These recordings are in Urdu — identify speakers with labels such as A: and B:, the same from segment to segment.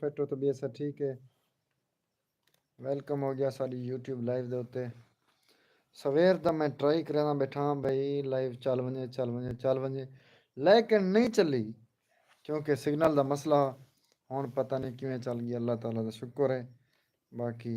A: ਫਿੱਟ ਹੋ ਤਬੀਅਤ ਸਭ ਠੀਕ ਹੈ ਵੈਲਕਮ ਹੋ ਗਿਆ ਸਾਡੀ YouTube ਲਾਈਵ ਦੇ ਉੱਤੇ ਸਵੇਰ ਦਾ ਮੈਂ ਟਰਾਈ ਕਰਾਂ ਬੈਠਾ ਬਈ ਲਾਈਵ ਚੱਲ ਵੰਜੇ ਲੇਕਿਨ ਨਹੀਂ ਚੱਲੀ ਕਿਉਂਕਿ ਸਿਗਨਲ ਦਾ ਮਸਲਾ ਹੁਣ ਪਤਾ ਨਹੀਂ ਕਿਵੇਂ ਚੱਲ ਗਿਆ ਅੱਲਾਹ ਤਾਲਾ ਦਾ ਸ਼ੁਕਰ ਹੈ ਬਾਕੀ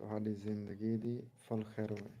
A: ਤੁਹਾਡੀ ਜ਼ਿੰਦਗੀ ਦੀ ਫੁੱਲ ਖੈਰ ਹੋਵੇ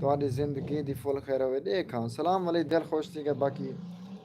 A: ਤੁਹਾਡੀ ਜ਼ਿੰਦਗੀ ਦੀ ਫੁੱਲ ਖੈਰ ਹੋਵੇ ਦੇਖਾਂ ਸਲਾਮ ਵਾਲੀ ਦਿਲ ਖੁਸ਼ ਸੀ ਬਾਕੀ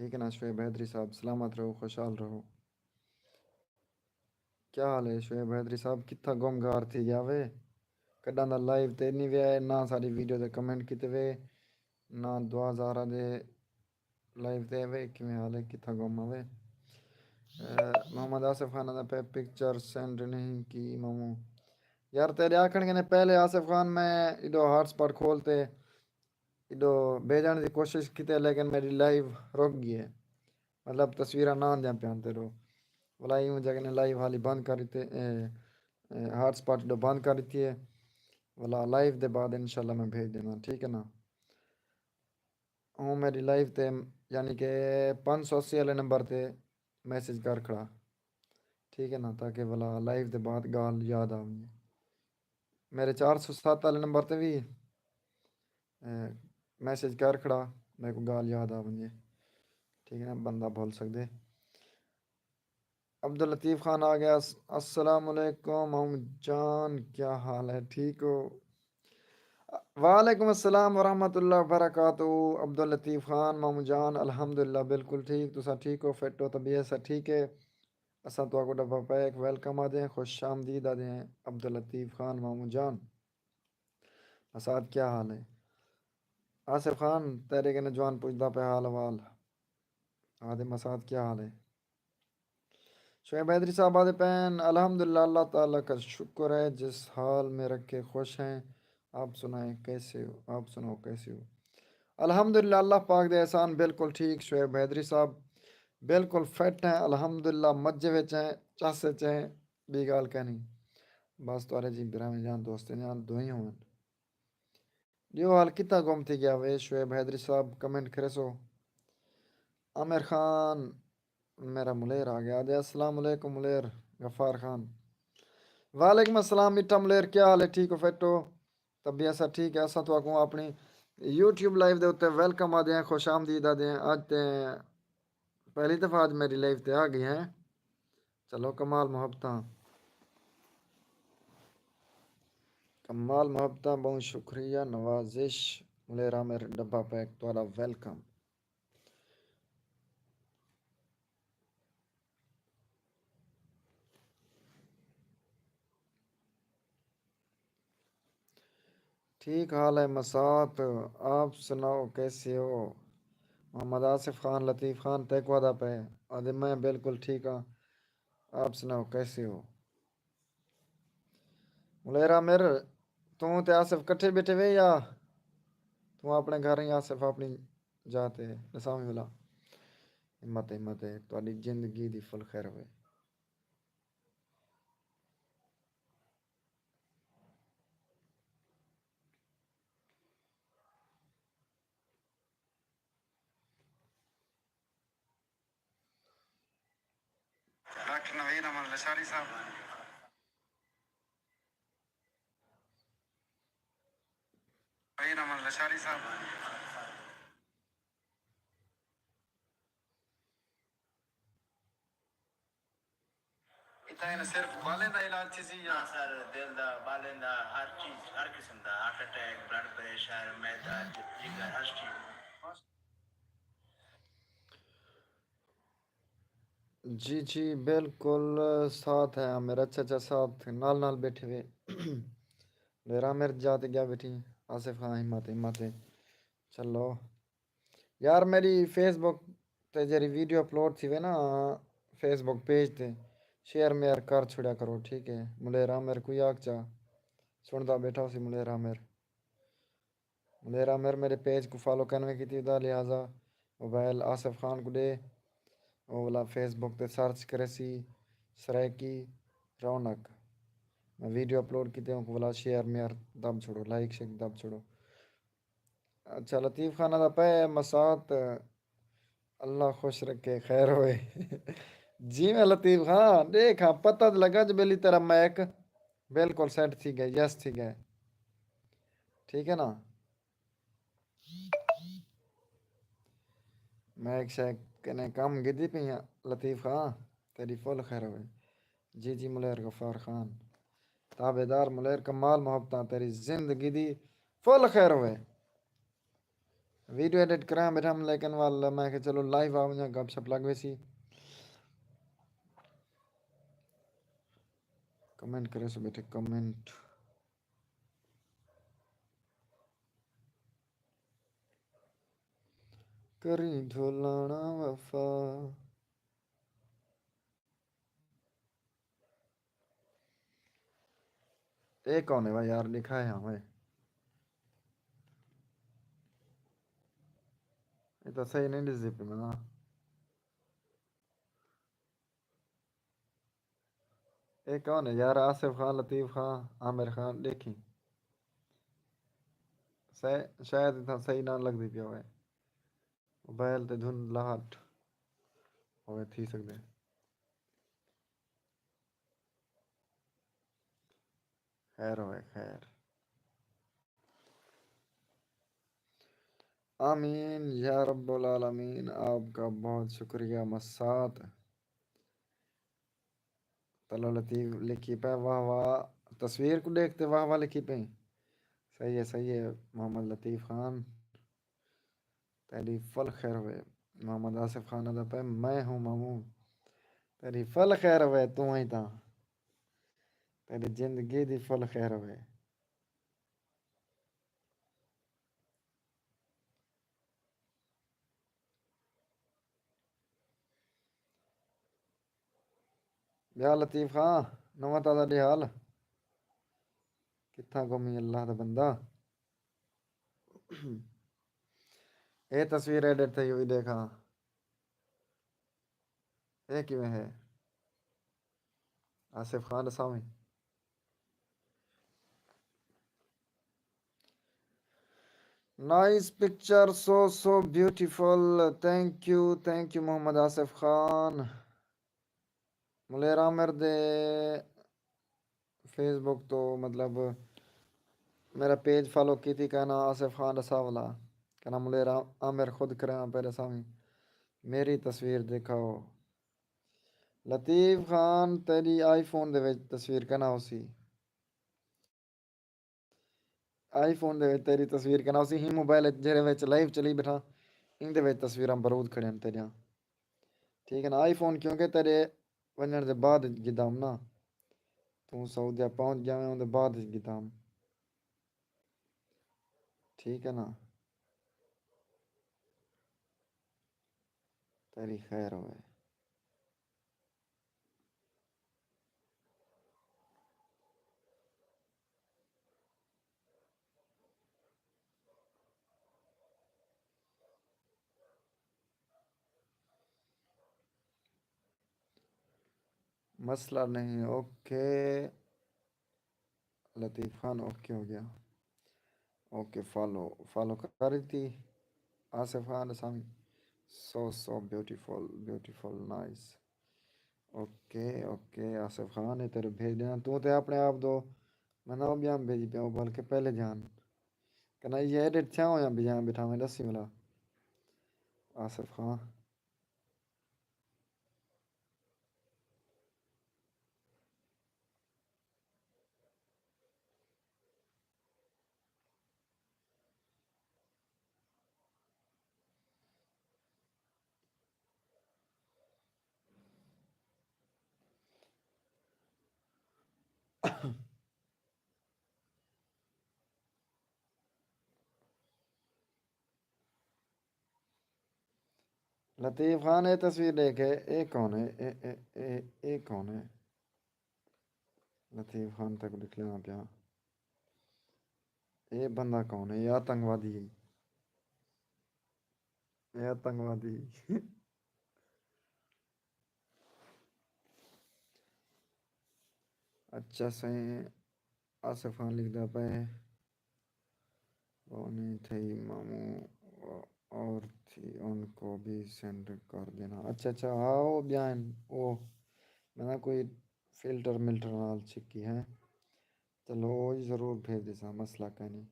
A: ٹھیک ہے نا شعیب حیدری صاحب؟ سلامت رہو، خوشحال رہو. کیا حال ہے شعیب حیدری صاحب؟ کتنا گمگار تھی گیا وے؟ کڈاں دا لائیو تے نہیں ویا ہے، نہ ساری ویڈیو تے کمنٹ کیتے وے، نہ دعا زارا دے لائیو تے وے. کیویں حال ہے؟ کتنا گم ہوئے؟ محمد آصف خان دا پہ پکچر سینڈ نہیں کی مامو. یار تیرے آکھن کے نے پہلے آصف خان میں ایڈو ہاٹ سپاٹ کھولتے ایڈو بھیجن دی کوشش کیتے، لیکن میری لائیو رک گئی ہے. مطلب تصویراں نہ آندیاں پیاں تیرو ولائی ہوں جگہ نے لائیو حالی بند کر دیتے، ہاٹ سپاٹ ایڈو بند کر دیتی ہے. ولا لائیو دے بعد انشاءاللہ میں بھیج دینا، ٹھیک ہے نا. ہوں میری لائیو تے یعنی کہ 580 والے نمبر تے میسج کر کھڑا، ٹھیک ہے نا، تاکہ ولا لائیو دے بعد گال یاد آونی. میرے 407 والے نمبر تے بھی میسج کر کھڑا، میرے کو گال یاد آونی، ٹھیک ہے نا، بندہ بھول سکدے. عبداللطیف خان آ گیا. السلام علیکم مام جان، کیا حال ہے؟ ٹھیک ہو؟ وعلیکم السلام ورحمۃ اللہ وبرکاتہ. عبداللطیف خان مامو جان الحمدللہ بالکل ٹھیک. تسا ٹھیک ہو؟ فٹ ہو؟ طبیعت سا ٹھیک ہے؟ اساں تو کو ڈبا پیک ویلکم آ دیں، خوش آمدید آ دیں عبداللطیف خان مامو جان. اساد کیا حال ہے؟ آصف خان تیرے کے نوجوان پوچھتا پہ حال وال. آدم اساد کیا حال ہے؟ شعیب حیدری صاحب آدھے پین الحمدللہ اللہ تعالیٰ کا شکر ہے، جس حال میں رکھے خوش ہیں. آپ سنائیں کیسے ہو؟ آپ سناؤ کیسے ہو؟ الحمدللہ اللہ پاک دے احسان بالکل ٹھیک. شعیب حیدری صاحب بالکل فٹ ہیں الحمدللہ، مجے وچ ہیں، چاسے چ ہیں، بھی گال کہنی. بس توارے جی برامے جان دوستے جان دوئی ہوں. دیو حال کتا گم تھی گیا وے شعیب حیدری صاحب؟ کمنٹ کرے سو. عامر خان میرا ملیر آ گیا دے. السلام علیکم ملیر غفار خان. وعلیکم السلام میٹھا ملیر، کیا حال ہے؟ ٹھیک ہو؟ فٹ ہو؟ طبیعت سا ٹھیک ہے؟ اساں تو اگوں اپنی یوٹیوب لائیو دے اوتے ویلکم آ دیں، خوش آمدید آ دیں. آج تے پہلی دفعہ آج میری لائیو تے آ گئی ہیں. چلو کمال محبتاں، کمال محبتاں، بہت شکریہ نوازش. ملیر عامر ڈبا پیک توالا ویلکم. ٹھیک حال ہے مسات، آپ سناؤ کیسے ہو؟ محمد آصف خان لطیف خان تیکوادہ پہ آدھے میں بالکل ٹھیک ہوں. آپ سناؤ کیسے ہو؟ ملیر عامر توں تے آصف کٹھے بیٹھے وے یا توں اپنے گھر ہی آصف اپنی جاتے نسامی والا؟ ہمت ہمت ہے تواڈی زندگی دی فل خیر ہوئے. ڈاکٹر نویر احمد لشاری صاحب. نویر احمد لشاری صاحب اتنا صرف بالیں دا علاج تھی سی یا سر دل دا بالیں دا ہر چیز ہر قسم دا ہارٹ اٹیک بلڈ پریشر میدا جگر ہر چیز. جی جی بالکل ساتھ ہے میرا. اچھا اچھا ساتھ نال نال بیٹھے ہوئے. میرا میر جاتے گیا بیٹھی آصف خان ہمت ہمت ہے. چلو یار میری فیس بک تے جری ویڈیو اپلوڈ تھی وے نا فیس بک پیج تے شیئر میئر کر چھڑیا کرو، ٹھیک ہے. ملیر عامر کوئی آگ چا سندا بیٹھا سی. ملیر عامر ملیر عامر میرے پیج کو فالو کرنے کی تھی دا، لہٰذا موبائل آصف خان کو دے اولا فیس بک تے سرچ کرے سی سرائکی رونق. میں ویڈیو اپلوڈ کیتے ہوں بولا شیئر میئر دب چھوڑو، لائک شیک دب چھوڑو. اچھا لطیف خانہ دا پہ مسات اللہ خوش رکھے خیر ہوئے. جی میں لطیف خان دیکھا پتہ لگا جو بیلی تیرا میک بالکل سیٹ تھی گئے. یس تھی گئے، ٹھیک ہے نا. میں ایک شے کنے کام گدی پہ لطیف خان تیری فل خیر ہوئے. جی جی ملیر غفار خان تابے دار ملیر کمال محبتاں تیری زندگی دی فل خیر ہوئے. ویڈیو ایڈٹ کریں بیٹھا ہم لیکن والا میں کہ چلو لائیو آ وجاں گپ شپ لگ ویسی کمنٹ کرے سو بیٹھے کمنٹ کری ڈھولانا وفا یہ کون ہے بھائی یار لکھا ہے ہمیں یہ تو صحیح نہیں ڈس پہ میں یہ کون ہے یار آصف خان لطیف خان عامر خان دیکھی شاید اتنا صحیح نہ لگتی پیا ہوئے موبائل تے دھندلاہٹ ہوئے تھی سکتے خیر ہوئے خیر آمین یا رب العالمین آپ کا بہت شکریہ مسات طلع لطیف لکھی پہ واہ واہ تصویر کو دیکھتے واہ واہ لکھی پہ صحیح ہے محمد لطیف خان تیری فل خیر ہوئے محمد آصف خان ادا پہ میں ہوں ماموں تیری فل خیر ہوئے تو ہی تا تیری زندگی دی فل خیر ہوئے یا لطیف خان نواں تازہ دی حال کتنا گمی اللہ دا بندہ یہ تصویر ایڈٹ تھی ہوئی دیکھا یہ کیویں ہے Asif Khan Sami nice picture so beautiful thank you Muhammad Asif Khan Malir Amir دے فیس بک تو مطلب میرا پیج فالو کی تھی کہنا آصف خان رسا والا کہنا ملیر عامر خود کریں پہلے سامی میری تصویر دیکھاؤ لطیف خان تیری آئی فون دے وچ تصویر کہنا ہو سی آئی فون دے وچ تیری تصویر کہنا ہو سی ہی موبائل جہرے وچ لائیو چلی بیٹھا ان دے وچ تصویراں برود کھڑے ہیں تیریاں ٹھیک ہے نا آئی فون کیونکہ تیرے ونجن دے بعد گدام نا تو سعودیہ پہنچ گیا میں اندے بعد گدام ٹھیک ہے نا تیری خیر ہوئے مسئلہ نہیں اوکے لطیف خان اوکے ہو گیا اوکے فالو کر رہی تھی آصف خان اسامی so beautiful nice okay Asif Khan ہے تیرے بھیج دینا تو تے اپنے آپ دو میں نہ بیان بھیجی پیا بلکہ پہلے جان کہنا یہ ایڈٹ تھیا ہویا بھی جان بیٹھا میں دسی ملا آصف خان لطیف خان یہ تصویر دیکھے اے کون ہے اے کون ہے لطیف خان تک لکھ لینا پیا یہ بندہ کون ہے یہ آتنگوادی ہے یہ آتنگوادی اچھا صحیح آصف خان لکھ دا پہ وہ نہیں تھی ماموں اور تھی ان کو بھی سینڈ کر دینا اچھا آؤ بیان وہ میں نا کوئی فلٹر ملٹر نال چکی ہے چلو وہی ضرور بھیج دیسا مسئلہ کا نہیں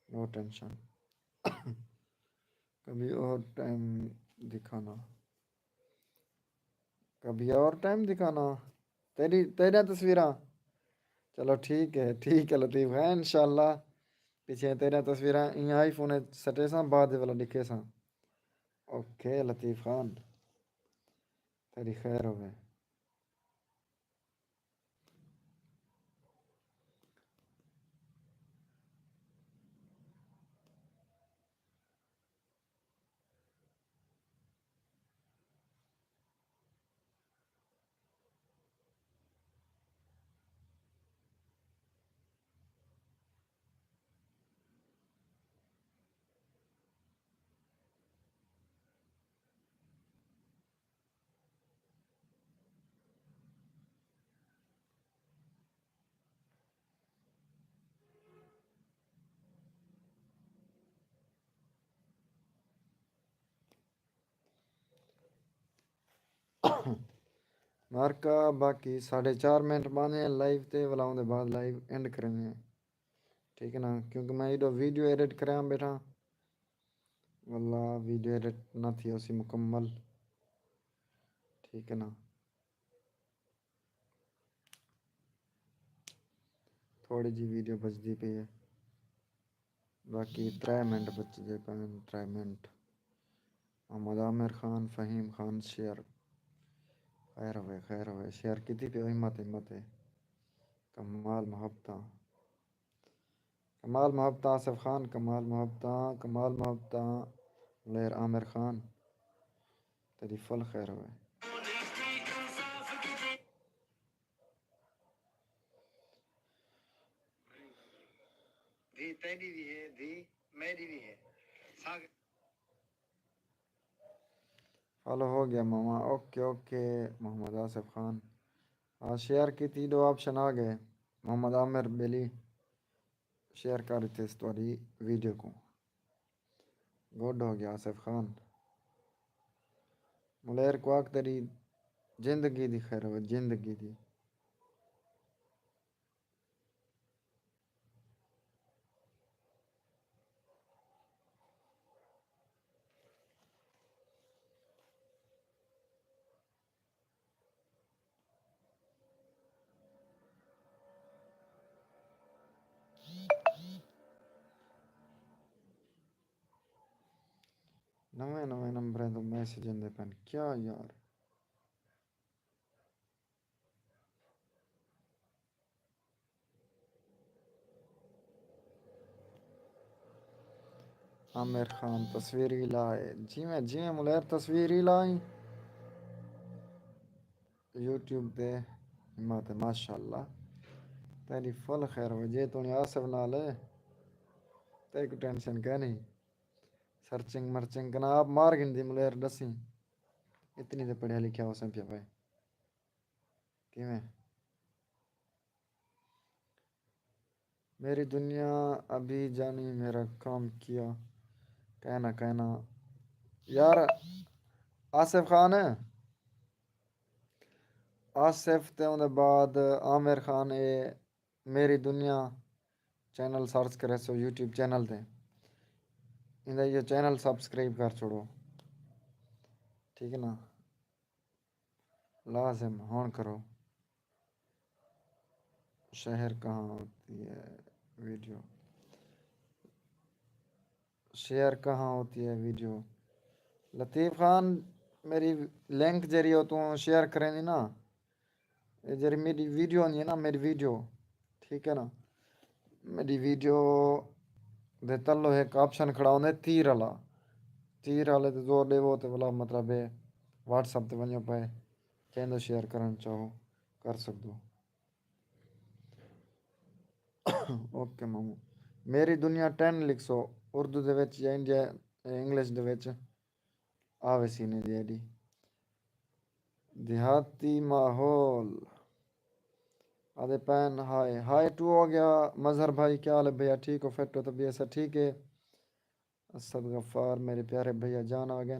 A: نو ٹینشن کبھی اور ٹائم دکھانا کبھی اور ٹائم دکھانا تیرا تصویراں چلو ٹھیک ہے لطیف ہے انشاءاللہ پیچھے تیرا تصویراں یہ آئی فون سٹے ساں بعد والا لکھے ساں. اوکے لطیف خان تیری خیر ہوئے. مارکا باقی 4.5 منٹ بانے لائیو تے ولاؤں دے بعد لائیو اینڈ کرنے ہیں. ٹھیک ہے نا کیونکہ میں ایڈو ویڈیو ایڈٹ کراں بیٹھا واللہ ویڈیو ایڈٹ نہ تھی اسی مکمل. ٹھیک ہے نا تھوڑی جی ویڈیو بچتی پئی ہے باقی 3 منٹ بچتے پے 3 منٹ. محمد عامر خان فہیم خان شیئر خیر ہوئے شیئر کیتی پہ ہمت ہے. کمال محبتاں آصف خان کمال محبتاں لیر عامر خان تیری فل خیر ہوئے. فالو ہو گیا ماما. اوکے محمد آصف خان شیئر کی تھی 2 آپشن آ گئے. محمد عامر بیلی شیئر کر رہے تھے اس توری ویڈیو کو. گڈ ہو گیا آصف خان. ملیر کو آگ تیری زندگی دی خیر ہو زندگی دی. نویں نمبریں تو میسج اندے پہن کیا یار. عامر خان تصویری لائے جی میں ملیر تصویری لائی یوٹیوب دے ہمت ماشاء اللہ تیری فل خیر ہو. جے تو نہیں آصف نہ لے تے کو ٹینشن کیا نہیں. سرچنگ مرچنگ کنا آپ مار گن دی ملیر ڈسیں اتنی تو پڑھیا لکھیا ہو سن پیا بھائی کیویں. میری دنیا ابھی جانی میرا کام کیا کہنا یار. آصف خان آصف تے اون بعد عامر خان اے میری دنیا چینل سرچ کرے سو یوٹیوب چینل تے ان یہ چینل سبسکرائب کر چھوڑو. ٹھیک ہے نا لازم ہون کرو. شہر کہاں ہوتی ہے ویڈیو شیئر کہاں ہوتی ہے ویڈیو. لطیف خان میری لنک جری ہو تو شیئر کریں دی نا جری میری ویڈیو نہیں ہے نا میری ویڈیو ٹھیک ہے نا میری ویڈیو دے تلو ایک آپشن کھڑا ہوندے تیر والے تے زور دے وہ تے بلا مطلب ہے واٹس ایپ تے ونجو پائے چاہندو شیئر کرنا چاہو کر سکدو. اوکے مامو میری دنیا 10 لکھ سو اردو دے وچ یا انڈیا انگلش دے وچ آوے سی نے دی آئی ڈی. دیہاتی ماحول آدھے پین ہائے ٹو ہو گیا. مظہر بھائی کیا حال ہے بھیا ٹھیک ہو فٹ ہو طبیعت سے ٹھیک ہے. اسد غفار میرے پیارے بھیا جان آگئے.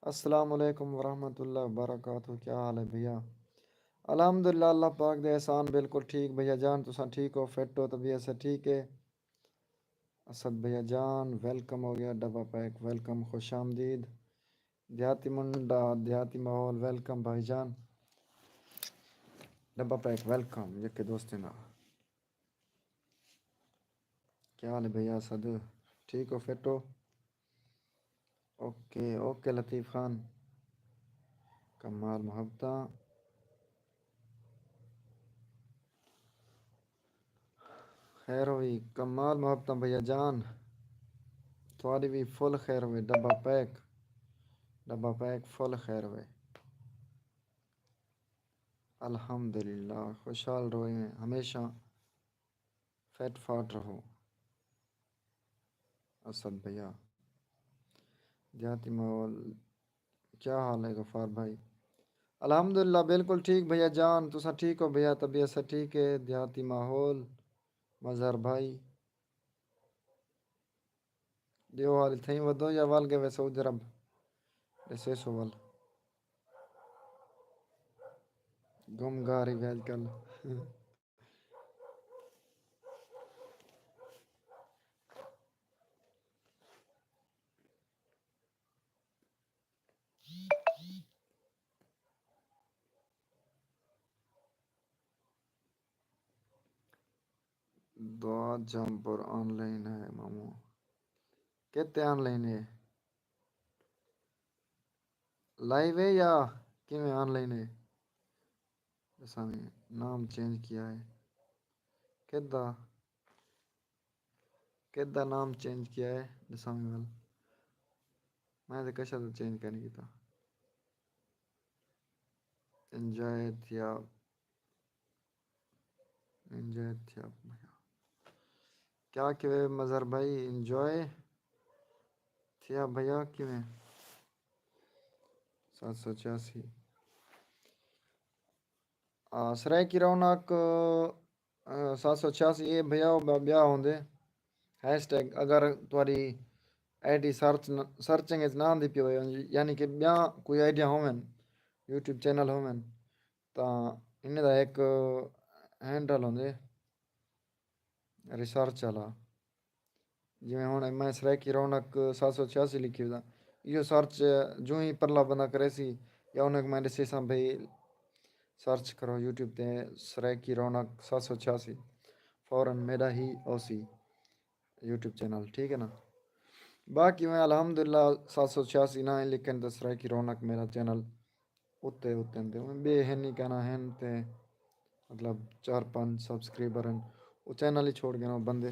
A: السلام علیکم ورحمۃ اللہ وبرکاتہ کیا حال ہے بھیا. الحمدللہ اللہ پاک دے احسان بالکل ٹھیک بھیا جان تساں ٹھیک ہو فٹ ہو طبیعت سے ٹھیک ہے. اسد بھیا جان ویلکم ہو گیا ڈبہ پیک ویلکم خوش آمدید. دیہاتی منڈا دیہاتی ماحول ویلکم بھائی جان ڈبہ پیک ویلکم یکے دوستے نا کیا حال ہے بھیا اسد؟ ٹھیک ہو فٹ ہو؟ اوکے اوکے لطیف خان کمال محبتہ خیر ہوئی کمال محبتہ بھیا جان تھوڑی بھی فل خیر ہوئے ڈبہ پیک فل خیر ہوئے الحمدللہ خوشحال رہے ہمیشہ فٹ فاٹ رہو اسد بھیا دیہاتی ماحول کیا حال ہے غفار بھائی؟ الحمدللہ بالکل ٹھیک بھیا جان تسا ٹھیک ہو بھیا طبیعت سے ٹھیک ہے دیہاتی ماحول مظہر بھائی دیو حال تھیں ودو یا وال گئے سعودی عرب ایسے سوال گم گاری بھی آج کل دعا جمپر آن لائن ہے مامو کتنے آن لائن ہے لائیو ہے یا کہ میں آن لائن ہے ایسا میں نام چینج کیا ہے کدا کدا نام چینج کیا ہے نسامی وال میں تو کشا تو چینج کرنے کی تھا انجوائے تھیا انجوائے تھیا کیا کہ مظہر بھائی انجوائے تھیا بھیا کہ میں 786 سرائے کی رونق 786 یہ بھیا بیاہ ہوندے ہیش ٹیگ اگر تاری آئی ڈی سرچنگ نہ دی پی یعنی کہ بیاں کوئی آئیڈیا ہومن یوٹیوب چینل ہومن تو ان کا ایک ہینڈل ہوندے ریسرچ والا جی ہوں میں سرائکی رونق 786 لکھی ہوتا یہ سرچ جو ہی پرلا بندہ کرے سی یا انہیں میں ڈسے سا بھائی سرچ کرو یوٹیوب تے سرائکی رونق 786 فوراً میرا ہی اوسی یوٹیوب چینل ٹھیک ہے نا باقی میں الحمدللہ 786 نہ لیکن دسرائے کی رونق میرا چینل اتے بے نہیں کہنا ہے تے مطلب 4-5 سبسکرائبر ہیں وہ چینل ہی چھوڑ گئے نا بندے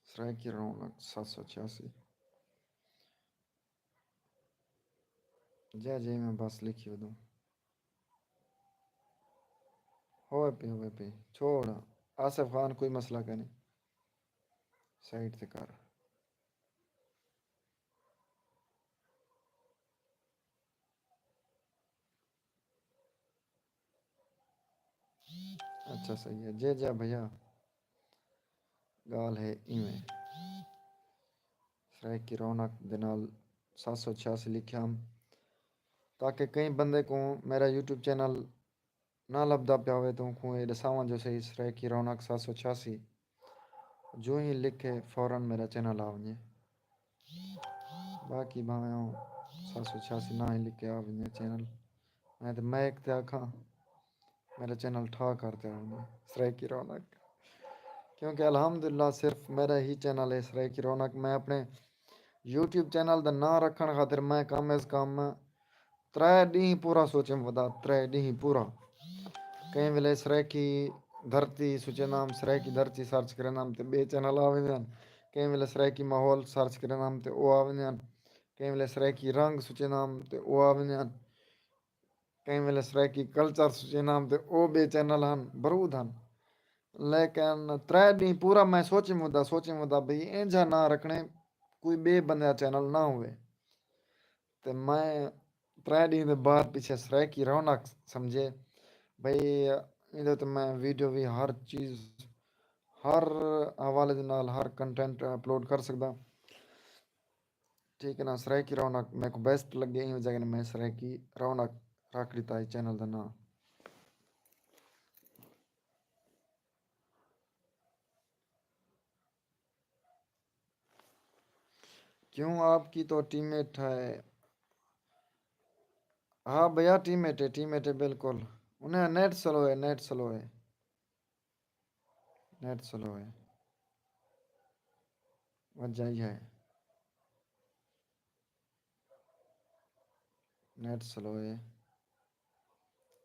A: سرائے کی رونق 786 جی میں بس لکھی ہو دوں ہوئے پہ چھوڑ آصف خان کوئی مسئلہ کا نہیں سائڈ سے کر اچھا صحیح ہے جے بھیا گال ہے ایویں سرائے کی رونق دنال 786 لکھیا ہم تاکہ کئی بندے کو میرا یوٹیوب چینل نہ لبدا پیا ہوئے تو یہ دساواں جو صحیح سرائے کی رونق 786 جو ہی لکھے فوراً میرا چینل آؤں باقی بھاویں 786 نہ ہی لکھے آؤں چینل میں تو ایک تے آکھاں میرا چینل ٹھا کرتے ہوں سرائے کی رونق کیونکہ الحمدللہ صرف میرا ہی چینل ہے سرائے کی رونق میں اپنے یوٹیوب چینل دا نام رکھن خاطر میں کم از کم 3 دن پورا سوچیں ودا 3 دن پورا کہیں ویلے سرائے کی دھرتی سوچے نام سرائے کی دھرتی سرچ کرے نام تے بے چینل آویں کہیں ویلے سرائے کی ماحول سرچ کرے نام تے او آویں کہیں ویلے سرائے کی رنگ سوچے نام تے او آویں کہیں ویلے سرائے کی کلچر سوچے نام تے او بے چینل ہن برود ہن لیکن 3 دن پورا میں سوچیں مدا بھئی انجا نہ رکھنے کوئی بے بندہ چینل نہ ہوئے تو میں 3 دن دے بعد پیچھے سرائے کی رونق سمجھے بھئی ادھر تو میں ویڈیو بھی ہر چیز ہر حوالے دے نال ہر کنٹینٹ اپلوڈ کر سکدا ٹھیک ہے نا سرائے کی رونق میں کو بیسٹ لگے ہی جگہ میں سرائے کی رونق رکھ لیتا ہے چینل دا نام کیوں آپ کی تو ٹیم میٹ ہے ہاں بھیا ٹیم میٹ ہے بالکل. انہیں نیٹ سلو ہے وجہ ہی ہے نیٹ سلو ہے.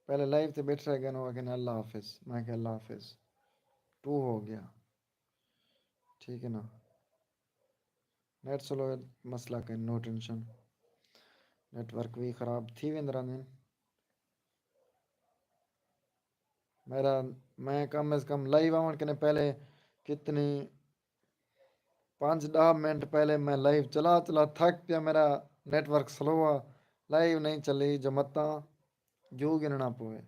A: پہلے لائف سے بیٹھ رہے گا نا کہ اللہ حافظ میں کہ اللہ حافظ 2 ہو گیا ٹھیک ہے نا. نیٹ سلو ہے مسئلہ کہ نو ٹینشن نیٹ ورک بھی خراب تھی ویندرا دن میرا میں کم از کم لائیو آن کے پہلے کتنی 5-10 منٹ پہلے میں لائیو چلا تھک پیا میرا نیٹ ورک سلو ہوا لائیو نہیں چلی جو متا جو گننا پوئے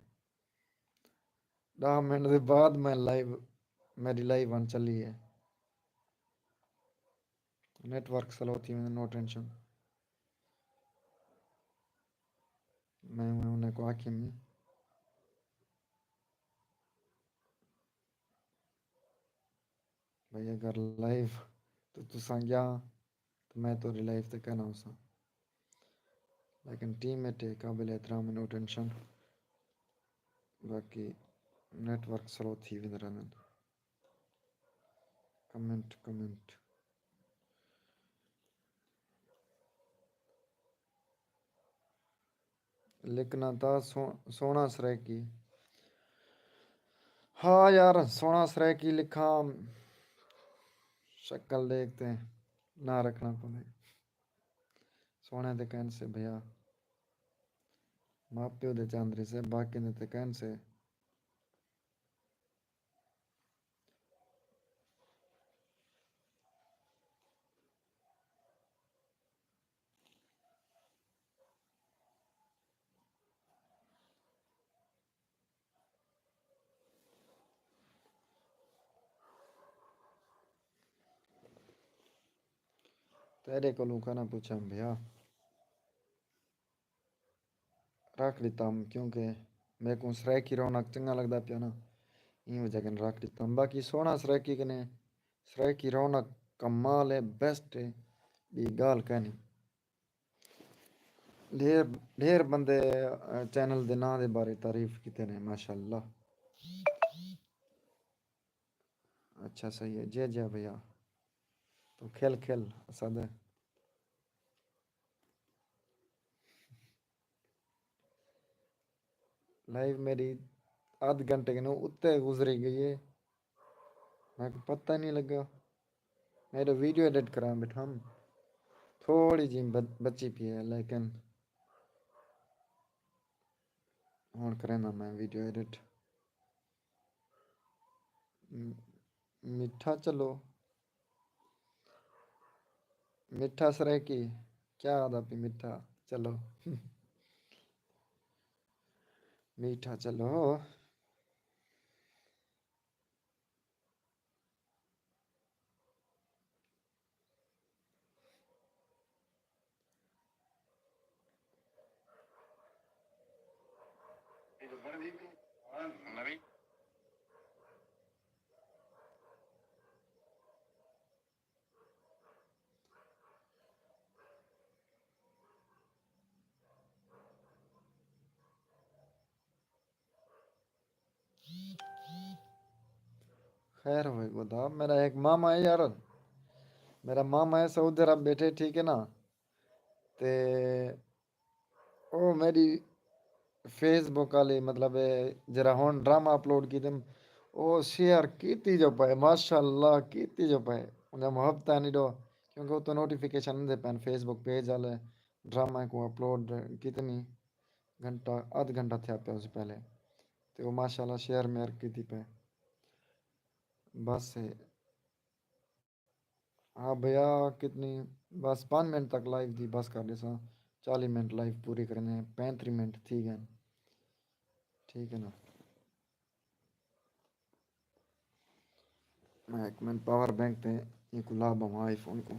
A: 10 منٹ کے بعد میں میری لائیو ون چلی ہے. نیٹ ورک سلو تھی نو ٹینشن میں انہیں کو آخی نہیں بھائی اگر لائیو تو گیا تو میں تو لائیو تو کہنا ہو سا لیکن ٹیم میں قابل احترام نو ٹینشن باقی نیٹ ورک سلو تھی ودران کمنٹ لکھنا تھا سونا سرے کی ہاں یار سونا سرے کی لکھا شکل دیکھتے ہیں نہ رکھنا پڑے سونے دے کہن سے بھیا ماں پیو دے چاندری سے باقی نے تے کہن سے تیرے کو لوں کا نہ پوچھا بھیا رکھ لیتا ہوں کیونکہ میرے کو سرے کی رونق چنگا لگتا پیا نا یہ وجہ کن رکھ لیتا ہوں باقی سونا سرے کی کنے سرے کی رونق کمال ہے بیسٹ ہے بھی گال کہنی ڈھیر بندے چینل دے نا دے بارے تعریف کیتے نے ماشاءاللہ اچھا صحیح ہے جے بھیا تو کھیل اسد ہے لائف میری آدھ گھنٹے کے ن اتے گزری گئی ہے میں کو پتہ نہیں لگا میں تو ویڈیو ایڈٹ کرا بیٹھا تھوڑی جی بچی پی ہے لیکن ہون کریں میں ویڈیو ایڈٹ میٹھا چلو میٹھا سرے کی کیا آدا پی میٹھا چلو میٹھا چلو خیر ہوئے گدا میرا ایک ماما ہے یار میرا ماما ہے سعودی عرب بیٹھے ٹھیک ہے نا تے او میری فیس بک والی مطلب جرا ہون ڈرامہ اپلوڈ کی تم او شیئر کیتی جو پائے ماشاء اللہ کیتی جو پائے انہیں محبت نہیں دو کیونکہ وہ تو نوٹیفیکیشن دے پین فیس بک پیج والے ڈرامہ کو اپلوڈ کتنی گھنٹہ آدھ گھنٹہ تھے آپ سے پہلے تو وہ ماشاء اللہ شیئر میئر کی تھی پہ بس ہاں بھیا کتنی بس 5 منٹ تک لائف تھی بس کر لی سا 40 منٹ لائف پوری کرنے 35 منٹ تھی گئے ٹھیک ہے نا میں ایک منٹ پاور بینک تے یہ کو لابھ ہوں آئی فون کو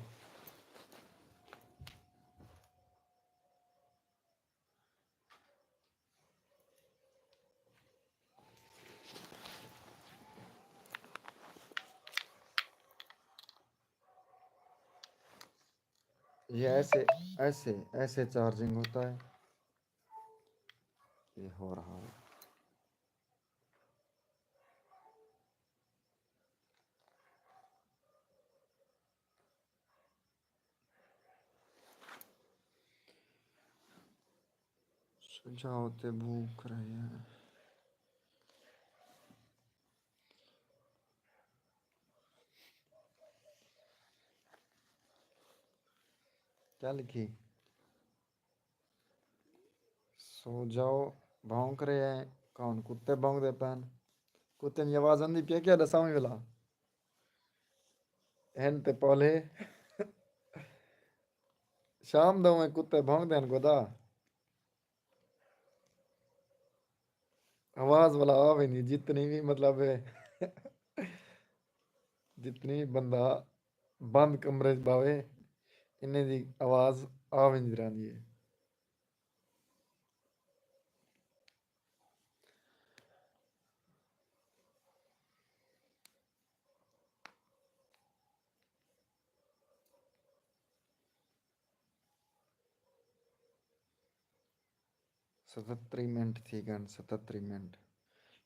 A: یہ ایسے چارجنگ ہوتا ہے ہو رہا ہے. سجاوتے بھوک رہے ہیں. کیا لکھی؟ سو جاؤ بھونک رہے ہیں. کون کتے بھونک دے پین؟ کتے کی آواز آندی پی کیا دساں ویلا این تے پولے شام دو میں کتے بھونک دین کو دا آواز والا آوے نہیں جتنی بھی مطلب ہے جتنی بندہ بند کمرے باوے انہیں دی آواز آوے نہیں رہی ہے. ستتری منٹ تھی گن 77 منٹ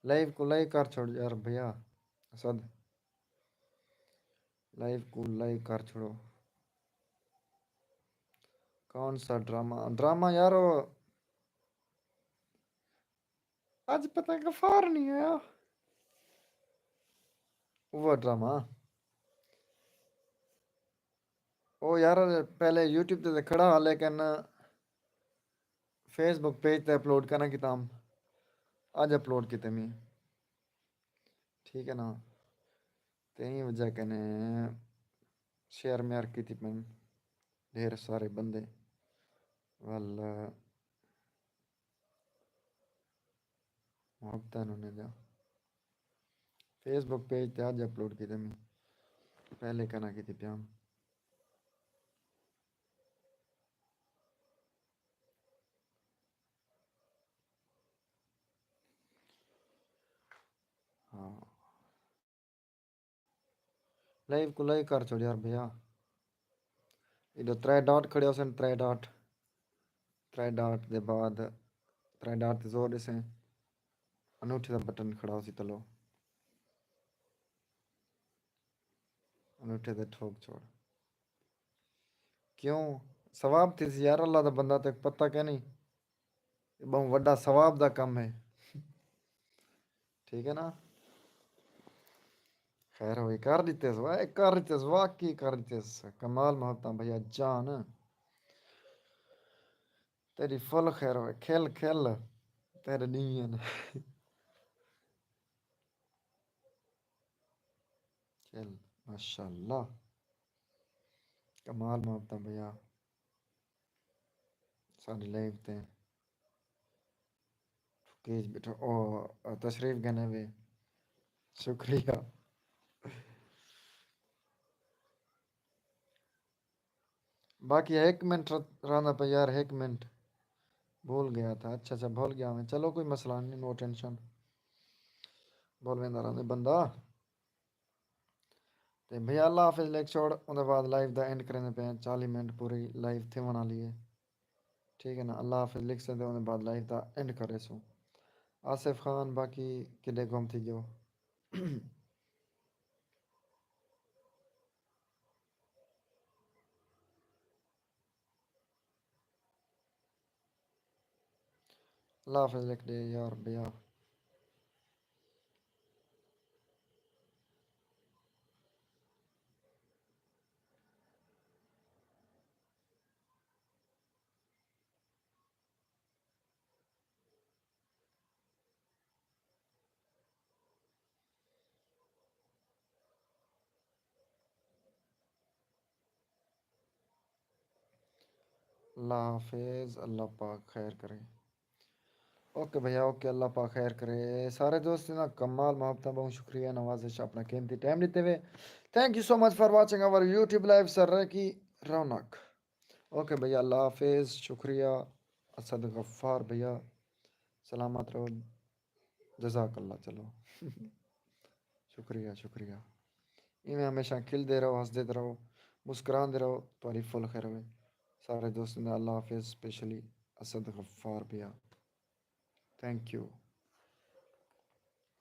A: لائیو کو لائک کر چھوڑ یار بھیا. اسد لائیو کو لائک کر چھوڑو. کون سا ڈرامہ یارو آج پتہ غفار نہیں آیا. وہ ڈرامہ او یار پہلے یوٹیوب تے کھڑا لیکن فیس بک پیج تے اپلوڈ کرنا کتام آج اپلوڈ کیتے میں ٹھیک ہے نا. تین وجہ کہنے شیئر میئر کی تھی پن ڈھیر سارے بندے والا محبت انہوں نے دیا فیس بک پیج تے آج اپلوڈ کیتے میں پہلے کہنا کی تھی پیام. ہاں لائیو کو لائک کر چھوڑ یار بھیا. ادھر ترے ڈاٹ کھڑے ہو سن ترے ڈاٹ دے بعد ترے ڈاٹ تے زور سے انوٹھی دا بٹن کھڑا ہو سی تلو انوٹھے تے ٹھوک چھوڑ. کیوں ثواب تھی یار اللہ دا بندہ تے پتہ کہ نہیں یہ بہت وڈا ثواب دا کم ہے. ٹھیک ہے نا. خیر ہوئی کر دیتے کر دیتے واقعی کر دیتے کمال محبت بھیا جان تیری فل خیر ہوئے کھیل کھیل تیرے نہیں کھیل ماشاء اللہ کمال محبت بھیا ساری لائف تے کیج بیٹھا او تشریف گنے بھی شکریہ. باقی 1 منٹ رہنا پہ یار 1 منٹ بھول گیا تھا. اچھا بھول گیا میں چلو کوئی مسئلہ نہیں نو ٹینشن بول میں رہا بندہ تے بھیا اللہ حافظ لیک چھوڑ ان بعد لائف دا اینڈ کرنے پہ 40 منٹ پوری لائف تھے بنا لیے. ٹھیک ہے نا. اللہ حافظ لکھ سکتے ان بعد لائف دا اینڈ کرے سو. آصف خان باقی کدے گم تھی جو اللہ حافظ لکھ دے یار بھیا. اللہ حافظ اللہ پاک خیر کرے. اوکے بھیا اوکے اللہ پاک خیر کرے. سارے دوست نا کمال محبت بہت شکریہ نوازش اپنا قیمتی ٹائم دیتے ہوئے. Thank you so much for watching over YouTube live sir کی رونق. اوکے بھیا اللہ حافظ شکریہ. اسد غفار بھیا سلامت رہو جزاک اللہ. چلو شکریہ شکریہ. میں ہمیشہ کھلتے رہو ہنستے رہو مسکراندے رہو تاری فل خیر ہوئے. سارے دوستوں نے اللہ حافظ اسپیشلی اسد غفار بھیا. Thank you.